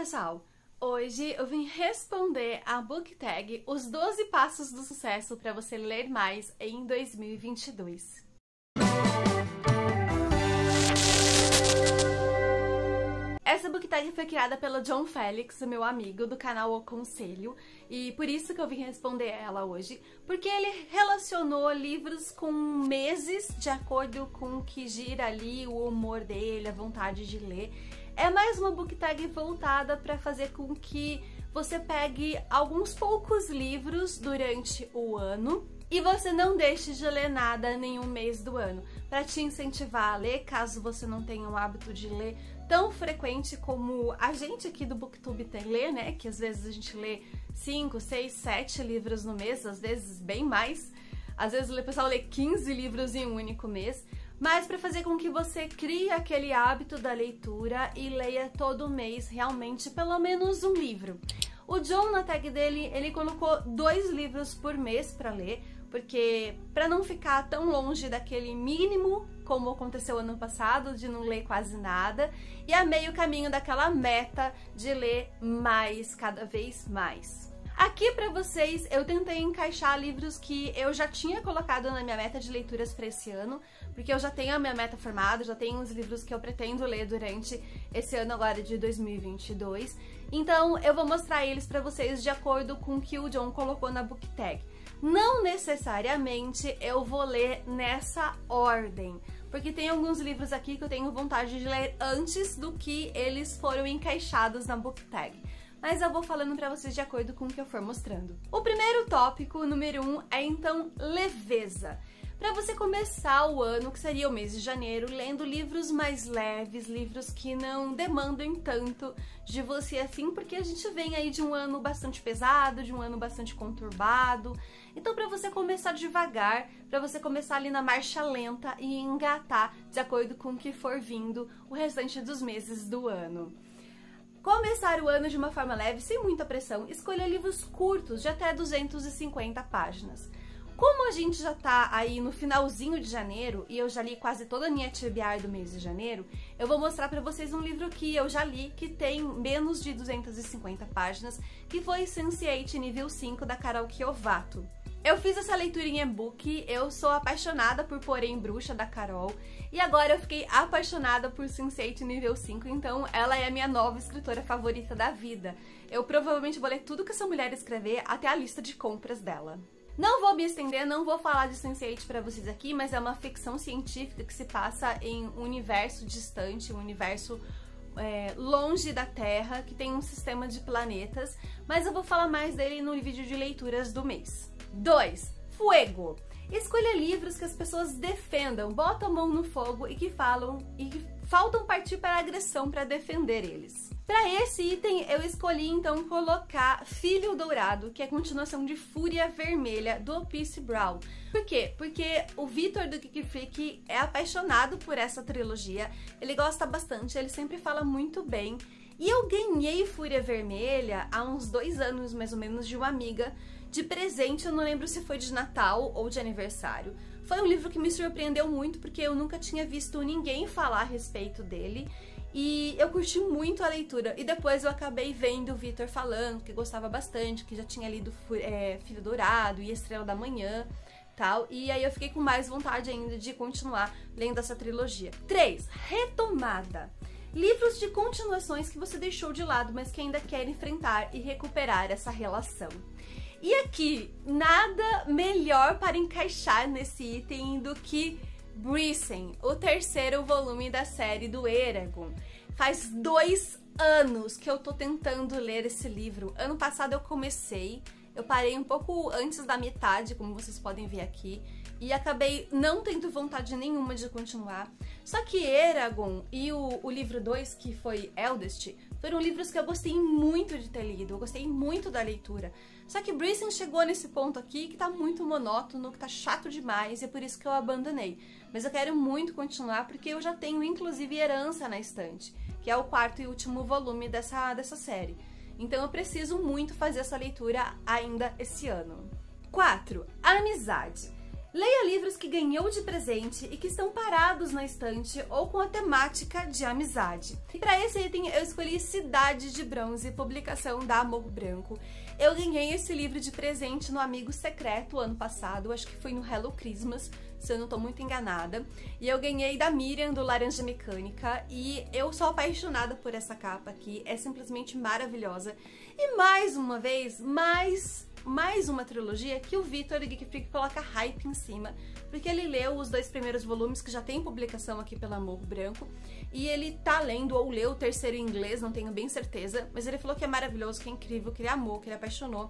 pessoal! Hoje eu vim responder a book tag Os 12 Passos do Sucesso para você ler mais em 2022. Essa book tag foi criada pelo John Felix, meu amigo do canal O Conselho, e por isso que eu vim responder ela hoje, porque ele relacionou livros com meses de acordo com o que gira ali, o humor dele, a vontade de ler. É mais uma book tag voltada para fazer com que você pegue alguns poucos livros durante o ano e você não deixe de ler nada em nenhum mês do ano, para te incentivar a ler, caso você não tenha um hábito de ler tão frequente como a gente aqui do Booktube tem ler, né? Que às vezes a gente lê 5, 6, 7 livros no mês, às vezes bem mais. Às vezes o pessoal lê 15 livros em um único mês. Mas para fazer com que você crie aquele hábito da leitura e leia todo mês realmente pelo menos um livro. O John, na tag dele, ele colocou 2 livros por mês para ler, porque para não ficar tão longe daquele mínimo, como aconteceu ano passado, de não ler quase nada, e a meio caminho daquela meta de ler mais, cada vez mais. Aqui para vocês eu tentei encaixar livros que eu já tinha colocado na minha meta de leituras para esse ano, porque eu já tenho a minha meta formada, já tenho os livros que eu pretendo ler durante esse ano agora de 2022. Então eu vou mostrar eles para vocês de acordo com o que o John colocou na book tag. Não necessariamente eu vou ler nessa ordem, porque tem alguns livros aqui que eu tenho vontade de ler antes do que eles foram encaixados na book tag. Mas eu vou falando pra vocês de acordo com o que eu for mostrando. O primeiro tópico, número 1, é então leveza. Pra você começar o ano, que seria o mês de janeiro, lendo livros mais leves, livros que não demandem tanto de você assim, porque a gente vem aí de um ano bastante pesado, de um ano bastante conturbado. Então pra você começar devagar, pra você começar ali na marcha lenta e engatar de acordo com o que for vindo o restante dos meses do ano. Começar o ano de uma forma leve, sem muita pressão, escolha livros curtos, de até 250 páginas. Como a gente já tá aí no finalzinho de janeiro, e eu já li quase toda a minha TBR do mês de janeiro, eu vou mostrar pra vocês um livro que eu já li, que tem menos de 250 páginas, que foi Sense8 nível 5, da Carol Kiovato. Eu fiz essa leitura em e-book, eu sou apaixonada por Porém Bruxa, da Carol, e agora eu fiquei apaixonada por Sense8 nível 5, então ela é a minha nova escritora favorita da vida. Eu provavelmente vou ler tudo que essa mulher escrever, até a lista de compras dela. Não vou me estender, não vou falar de Sense8 pra vocês aqui, mas é uma ficção científica que se passa em um universo distante, um universo longe da Terra, que tem um sistema de planetas, mas eu vou falar mais dele no vídeo de leituras do mês. 2. Fuego. Escolha livros que as pessoas defendam, botam a mão no fogo e que faltam partir para a agressão para defender eles. Para esse item, eu escolhi então colocar Filho Dourado, que é a continuação de Fúria Vermelha, do Opus Brown. Por quê? Porque o Vitor do Geek Freak é apaixonado por essa trilogia, ele gosta bastante, ele sempre fala muito bem. E eu ganhei Fúria Vermelha há uns 2 anos, mais ou menos, de uma amiga, de presente, eu não lembro se foi de Natal ou de aniversário. Foi um livro que me surpreendeu muito, porque eu nunca tinha visto ninguém falar a respeito dele, e eu curti muito a leitura. E depois eu acabei vendo o Vitor falando que gostava bastante, que já tinha lido Filho Dourado e Estrela da Manhã, tal, e aí eu fiquei com mais vontade ainda de continuar lendo essa trilogia. 3. Retomada. Livros de continuações que você deixou de lado, mas que ainda quer enfrentar e recuperar essa relação. E aqui, nada melhor para encaixar nesse item do que Brising, o 3º volume da série do Eragon. Faz 2 anos que eu tô tentando ler esse livro. Ano passado eu comecei, eu parei um pouco antes da metade, como vocês podem ver aqui, e acabei não tendo vontade nenhuma de continuar. Só que Eragon e o livro 2, que foi Eldest, foram livros que eu gostei muito de ter lido, eu gostei muito da leitura. Só que Brising chegou nesse ponto aqui que tá muito monótono, que tá chato demais, e é por isso que eu abandonei. Mas eu quero muito continuar, porque eu já tenho inclusive Herança na estante, que é o 4º e último volume dessa série. Então eu preciso muito fazer essa leitura ainda esse ano. 4. Amizade. Leia livros que ganhou de presente e que estão parados na estante ou com a temática de amizade. E para esse item eu escolhi Cidade de Bronze, publicação da Morro Branco. Eu ganhei esse livro de presente no Amigo Secreto ano passado, acho que foi no Hello Christmas, se eu não tô muito enganada. E eu ganhei da Miriam, do Laranja Mecânica, e eu sou apaixonada por essa capa aqui, é simplesmente maravilhosa. E mais uma vez, mais uma trilogia que o Vitor do Geek Freak coloca hype em cima, porque ele leu os 2 primeiros volumes que já tem publicação aqui pela Morro Branco, e ele tá lendo ou leu o terceiro em inglês, não tenho bem certeza, mas ele falou que é maravilhoso, que é incrível, que ele amou, que ele apaixonou.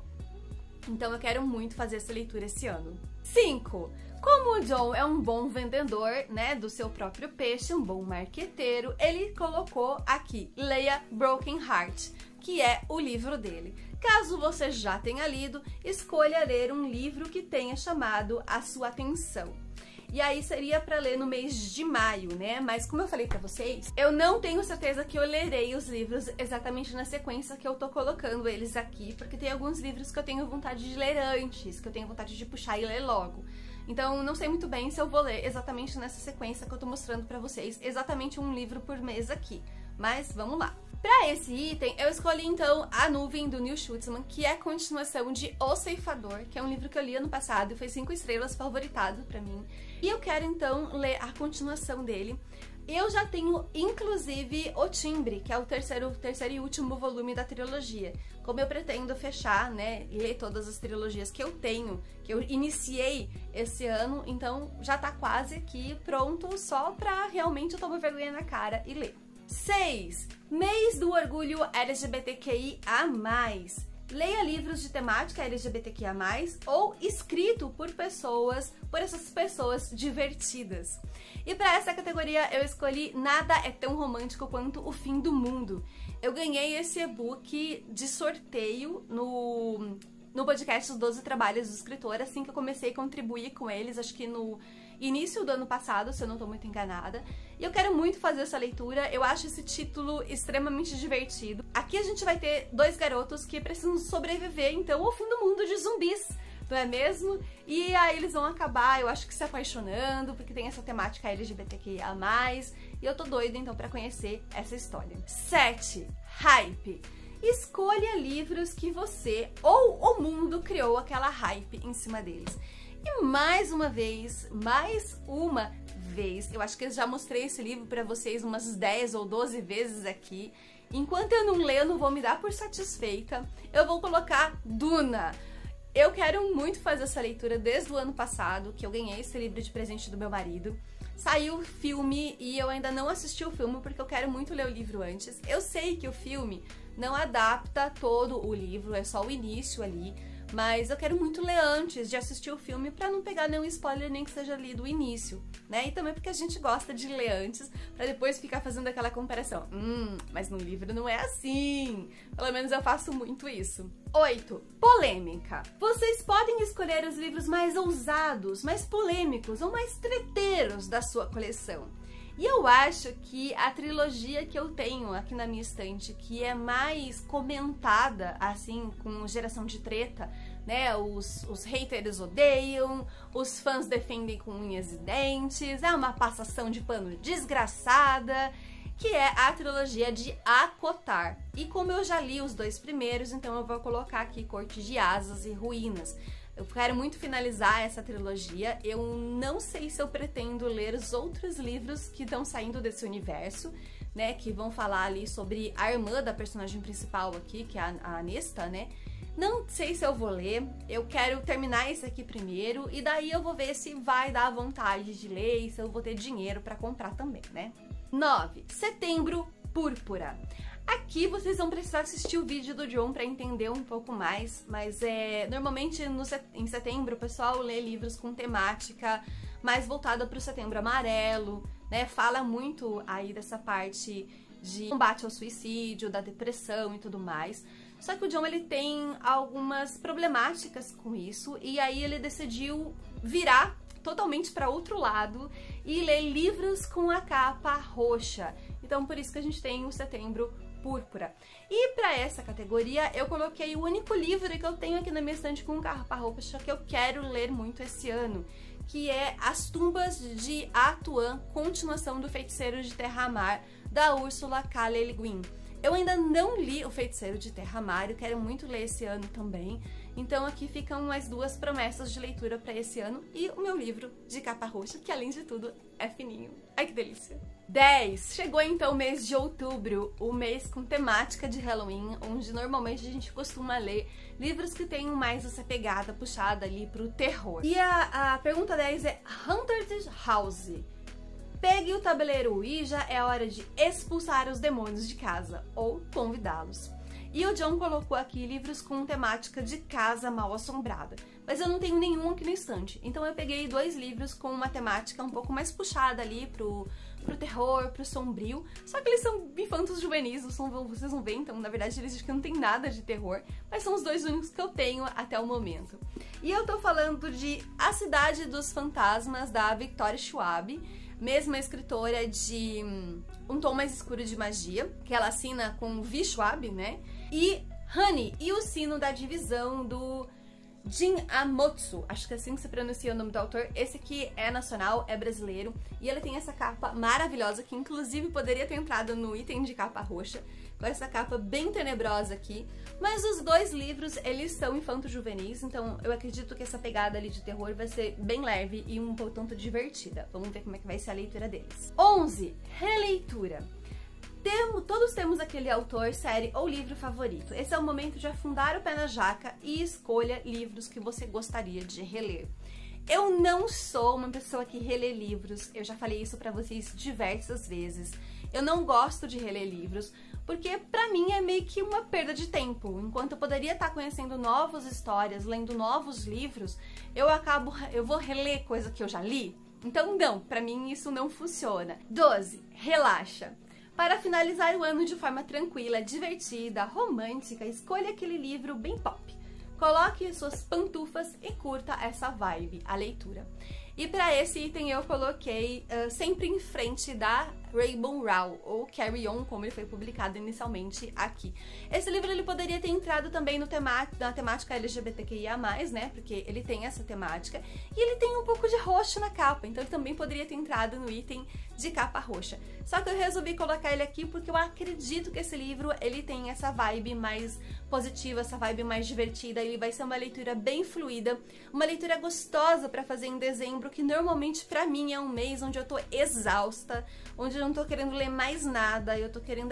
Então eu quero muito fazer essa leitura esse ano. 5. Como o John é um bom vendedor, né, do seu próprio peixe, um bom marqueteiro, ele colocou aqui, leia Broken Heart, que é o livro dele. Caso você já tenha lido, escolha ler um livro que tenha chamado a sua atenção. E aí seria para ler no mês de maio, né? Mas como eu falei pra vocês, eu não tenho certeza que eu lerei os livros exatamente na sequência que eu tô colocando eles aqui, porque tem alguns livros que eu tenho vontade de ler antes, que eu tenho vontade de puxar e ler logo. Então não sei muito bem se eu vou ler exatamente nessa sequência que eu tô mostrando pra vocês, exatamente um livro por mês aqui. Mas vamos lá. Pra esse item, eu escolhi então A Nuvem, do Neil Schwartzman, que é a continuação de O Ceifador, que é um livro que eu li ano passado e foi 5 estrelas, favoritado pra mim. E eu quero então ler a continuação dele. Eu já tenho, inclusive, O Timbre, que é o terceiro e último volume da trilogia. Como eu pretendo fechar, né, ler todas as trilogias que eu tenho, que eu iniciei esse ano, então já tá quase aqui pronto só pra realmente eu tomar vergonha na cara e ler. 6. Mês do Orgulho LGBTQIA+. Leia livros de temática LGBTQIA+, ou escrito por essas pessoas divertidas. E para essa categoria eu escolhi Nada é Tão Romântico Quanto o Fim do Mundo. Eu ganhei esse e-book de sorteio no podcast Os 12 Trabalhos do Escritor, assim que eu comecei a contribuir com eles, acho que no início do ano passado, se eu não tô muito enganada. E eu quero muito fazer essa leitura, eu acho esse título extremamente divertido. Aqui a gente vai ter 2 garotos que precisam sobreviver, então, ao fim do mundo de zumbis, não é mesmo? E aí eles vão acabar, eu acho que se apaixonando, porque tem essa temática LGBTQIA+, e eu tô doida, então, pra conhecer essa história. 7. Hype. Escolha livros que você ou o mundo criou aquela hype em cima deles. E mais uma vez, eu acho que eu já mostrei esse livro pra vocês umas 10 ou 12 vezes aqui. Enquanto eu não ler, eu não vou me dar por satisfeita. Eu vou colocar Duna. Eu quero muito fazer essa leitura desde o ano passado, que eu ganhei esse livro de presente do meu marido. Saiu o filme e eu ainda não assisti o filme porque eu quero muito ler o livro antes. Eu sei que o filme não adapta todo o livro, é só o início ali. Mas eu quero muito ler antes de assistir o filme pra não pegar nenhum spoiler, nem que seja ali do início, né? E também porque a gente gosta de ler antes, pra depois ficar fazendo aquela comparação. Mas no livro não é assim. Pelo menos eu faço muito isso. 8. Polêmica. Vocês podem escolher os livros mais ousados, mais polêmicos ou mais treteiros da sua coleção. E eu acho que a trilogia que eu tenho aqui na minha estante, que é mais comentada, assim, com geração de treta, né? Os haters odeiam, os fãs defendem com unhas e dentes, é uma passação de pano desgraçada, que é a trilogia de Acotar. E como eu já li os 2 primeiros, então eu vou colocar aqui Corte de Asas e Ruínas. Eu quero muito finalizar essa trilogia. Eu não sei se eu pretendo ler os outros livros que estão saindo desse universo, né? Que vão falar ali sobre a irmã da personagem principal aqui, que é a Nesta, né? Não sei se eu vou ler. Eu quero terminar esse aqui primeiro e daí eu vou ver se vai dar vontade de ler e se eu vou ter dinheiro pra comprar também, né? 9. Setembro Púrpura. Aqui vocês vão precisar assistir o vídeo do John para entender um pouco mais, mas normalmente em setembro o pessoal lê livros com temática mais voltada para o Setembro Amarelo, né? Fala muito aí dessa parte de combate ao suicídio, da depressão e tudo mais. Só que o John, ele tem algumas problemáticas com isso e aí ele decidiu virar totalmente para outro lado e ler livros com a capa roxa. Então por isso que a gente tem o Setembro Púrpura. E para essa categoria eu coloquei o único livro que eu tenho aqui na minha estante com capa roxa que eu quero ler muito esse ano, que é As Tumbas de Atuan, continuação do Feiticeiro de Terramar, da Ursula K. Le Guin. Eu ainda não li O Feiticeiro de Terramar, eu quero muito ler esse ano também. Então aqui ficam mais 2 promessas de leitura para esse ano e o meu livro de capa roxa, que além de tudo é fininho. Ai que delícia! 10. Chegou então o mês de outubro, o mês com temática de Halloween, onde normalmente a gente costuma ler livros que tenham mais essa pegada puxada ali pro terror. E a pergunta 10 é Haunted House. Pegue o tabuleiro Ouija, é hora de expulsar os demônios de casa, ou convidá-los. E o John colocou aqui livros com temática de casa mal assombrada, mas eu não tenho nenhum aqui na estante, então eu peguei 2 livros com uma temática um pouco mais puxada ali pro terror, pro sombrio, só que eles são infantos juvenis, vocês vão ver, então na verdade eles dizem que não tem nada de terror, mas são os 2 únicos que eu tenho até o momento. E eu tô falando de A Cidade dos Fantasmas, da Victoria Schwab, mesma escritora de Um Tom Mais Escuro de Magia, que ela assina com V. Schwab, né? E Honey e o Sino da Divisão, do Jin Amotsu, acho que é assim que se pronuncia o nome do autor. Esse aqui é nacional, é brasileiro, e ele tem essa capa maravilhosa, que inclusive poderia ter entrado no item de capa roxa, com essa capa bem tenebrosa aqui. Mas os 2 livros, eles são infanto-juvenis, então eu acredito que essa pegada ali de terror vai ser bem leve e um tanto divertida. Vamos ver como é que vai ser a leitura deles. 11. Releitura. Todos temos aquele autor, série ou livro favorito. Esse é o momento de afundar o pé na jaca e escolha livros que você gostaria de reler. Eu não sou uma pessoa que relê livros, eu já falei isso pra vocês diversas vezes. Eu não gosto de reler livros, porque pra mim é meio que uma perda de tempo. Enquanto eu poderia estar conhecendo novas histórias, lendo novos livros, eu vou reler coisa que eu já li. Então não, pra mim isso não funciona. 12. Relaxa. Para finalizar o ano de forma tranquila, divertida, romântica, escolha aquele livro bem pop. Coloque suas pantufas e curta essa vibe, a leitura. E para esse item eu coloquei Sempre em Frente, da Rainbow Rowell, ou Carry On, como ele foi publicado inicialmente aqui. Esse livro ele poderia ter entrado também na temática LGBTQIA+, né, porque ele tem essa temática, e ele tem um pouco de roxo na capa, então ele também poderia ter entrado no item de capa roxa. Só que eu resolvi colocar ele aqui porque eu acredito que esse livro ele tem essa vibe mais positiva, essa vibe mais divertida, ele vai ser uma leitura bem fluida, uma leitura gostosa para fazer em dezembro, que normalmente pra mim é um mês onde eu tô exausta, onde eu não tô querendo ler mais nada, eu tô querendo,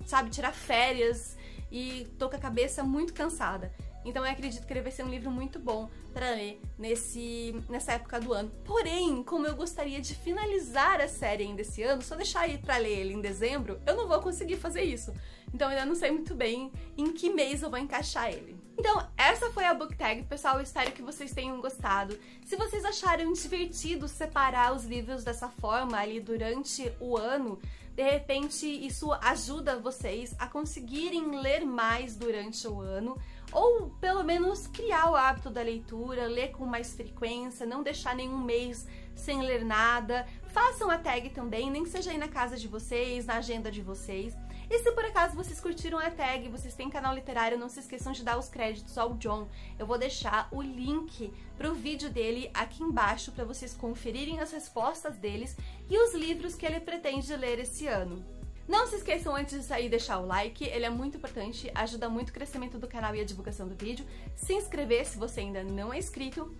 sabe, tirar férias e tô com a cabeça muito cansada. Então eu acredito que ele vai ser um livro muito bom para ler nessa época do ano. Porém, como eu gostaria de finalizar a série ainda esse ano, só deixar aí para ler ele em dezembro, eu não vou conseguir fazer isso. Então eu ainda não sei muito bem em que mês eu vou encaixar ele. Então essa foi a book tag, pessoal, eu espero que vocês tenham gostado. Se vocês acharam divertido separar os livros dessa forma ali durante o ano, de repente isso ajuda vocês a conseguirem ler mais durante o ano, ou pelo menos criar o hábito da leitura, ler com mais frequência, não deixar nenhum mês sem ler nada. Façam a tag também, nem que seja aí na casa de vocês, na agenda de vocês. E se por acaso vocês curtiram a tag, vocês têm canal literário, não se esqueçam de dar os créditos ao John. Eu vou deixar o link pro vídeo dele aqui embaixo para vocês conferirem as respostas deles e os livros que ele pretende ler esse ano. Não se esqueçam antes de sair deixar o like, ele é muito importante, ajuda muito o crescimento do canal e a divulgação do vídeo. Se inscrever se você ainda não é inscrito.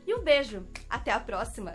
E um beijo, até a próxima!